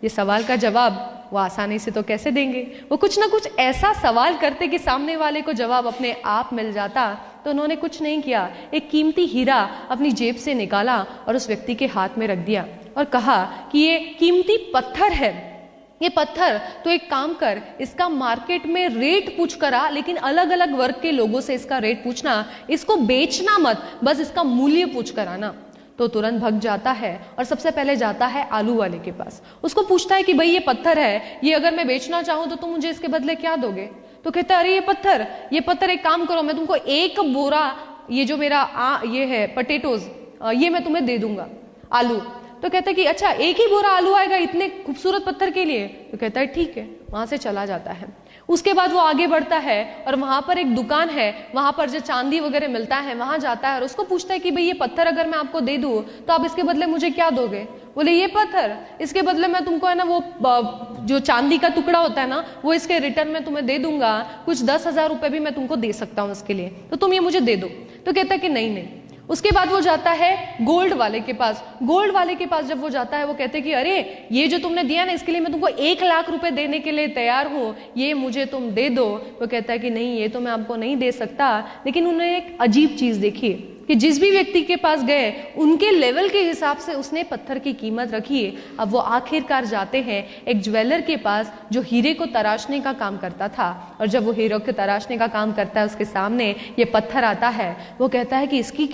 ये सवाल का जवाब वो आसानी से तो कैसे देंगे, वो कुछ ना कुछ ऐसा सवाल करते कि सामने वाले को जवाब अपने आप मिल जाता। तो उन्होंने कुछ नहीं किया, एक कीमती हीरा अपनी जेब से निकाला और उस व्यक्ति के हाथ में रख दिया और कहा कि ये कीमती पत्थर है, ये पत्थर तो एक काम कर, इसका मार्केट में रेट पूछ कर आ, लेकिन अलग अलग वर्ग के लोगों से इसका रेट पूछना, इसको बेचना मत, बस इसका मूल्य पूछ कर आना। तो तुरंत भग जाता है और सबसे पहले जाता है आलू वाले के पास। उसको पूछता है कि भाई ये पत्थर है, ये अगर मैं बेचना चाहूं तो तुम मुझे इसके बदले क्या दोगे? तो कहता है अरे ये पत्थर एक काम करो, मैं तुमको एक बोरा ये जो मेरा ये है पटेटोज, ये मैं तुम्हें दे दूंगा, आलू। तो कहता है कि अच्छा एक ही बोरा आलू आएगा इतने खूबसूरत पत्थर के लिए? तो कहता है ठीक है, वहां से चला जाता है। उसके बाद वो आगे बढ़ता है और वहां पर एक दुकान है, वहां पर जो चांदी वगैरह मिलता है वहां जाता है और उसको पूछता है कि भाई ये पत्थर अगर मैं आपको दे दूं तो आप इसके बदले मुझे क्या दोगे? बोले ये पत्थर, इसके बदले मैं तुमको है ना वो जो चांदी का टुकड़ा होता है ना वो इसके रिटर्न में तुम्हें दे दूंगा, कुछ 10,000 रुपए भी मैं तुमको दे सकता हूँ इसके लिए, तो तुम ये मुझे दे दो। तो कहता है कि नहीं नहीं। उसके बाद वो जाता है गोल्ड वाले के पास। गोल्ड वाले के पास जब वो जाता है वो कहते हैं कि अरे ये जो तुमने दिया ना इसके लिए मैं तुमको 1,00,000 रुपए देने के लिए तैयार हूं, ये मुझे तुम दे दो। तो कहता है कि नहीं ये तो मैं आपको नहीं दे सकता। लेकिन उन्होंने एक अजीब चीज देखी कि जिस भी व्यक्ति के पास गए उनके लेवल के हिसाब से उसने पत्थर की कीमत रखी। अब वो आखिरकार जाते हैं एक ज्वेलर के पास जो हीरे को तराशने का काम करता था, और जब वो हीरे को तराशने का काम करता है उसके सामने ये पत्थर आता है। वो कहता है कि इसकी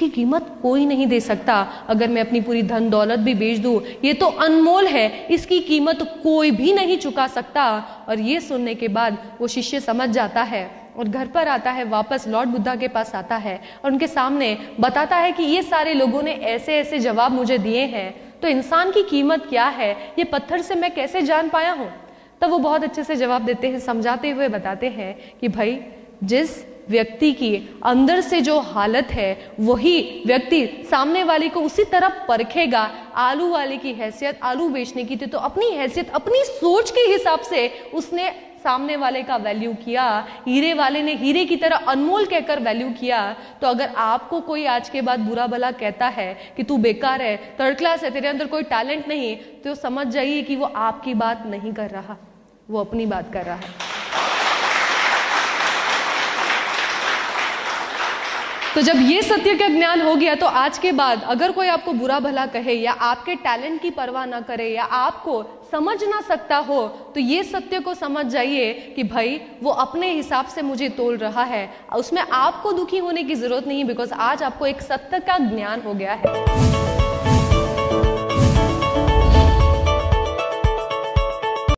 कीमत कोई नहीं दे सकता, अगर मैं अपनी पूरी धन दौलत भी बेच दूं, ये तो अनमोल है, इसकी कीमत कोई भी नहीं चुका सकता। और ये सुनने के बाद वो शिष्य समझ जाता है और घर पर आता है, वापस लॉर्ड बुद्धा के पास आता है और उनके सामने बताता है कि ये सारे लोगों ने ऐसे ऐसे जवाब मुझे दिए हैं, तो इंसान की कीमत क्या है ये पत्थर से मैं कैसे जान पाया हूं? तब वो बहुत अच्छे से जवाब देते हैं, समझाते हुए बताते हैं कि भाई जिस व्यक्ति की अंदर से जो हालत है वही व्यक्ति सामने वाले को उसी तरह परखेगा। आलू वाले की हैसियत आलू बेचने की थी, तो अपनी हैसियत अपनी सोच के हिसाब से उसने सामने वाले का वैल्यू किया। हीरे वाले ने हीरे की तरह अनमोल कहकर वैल्यू किया। तो अगर आपको कोई आज के बाद बुरा भला कहता है कि तू बेकार है, थर्ड क्लास है, तेरे अंदर कोई टैलेंट नहीं, तो समझ जाइए कि वो आपकी बात नहीं कर रहा, वो अपनी बात कर रहा है। तो जब ये सत्य का ज्ञान हो गया तो आज के बाद अगर कोई आपको बुरा भला कहे या आपके टैलेंट की परवाह ना करे या आपको समझ ना सकता हो, तो ये सत्य को समझ जाइए कि भाई वो अपने हिसाब से मुझे तोल रहा है, उसमें आपको दुखी होने की जरूरत नहीं, बिकॉज आज आपको एक सत्य का ज्ञान हो गया है।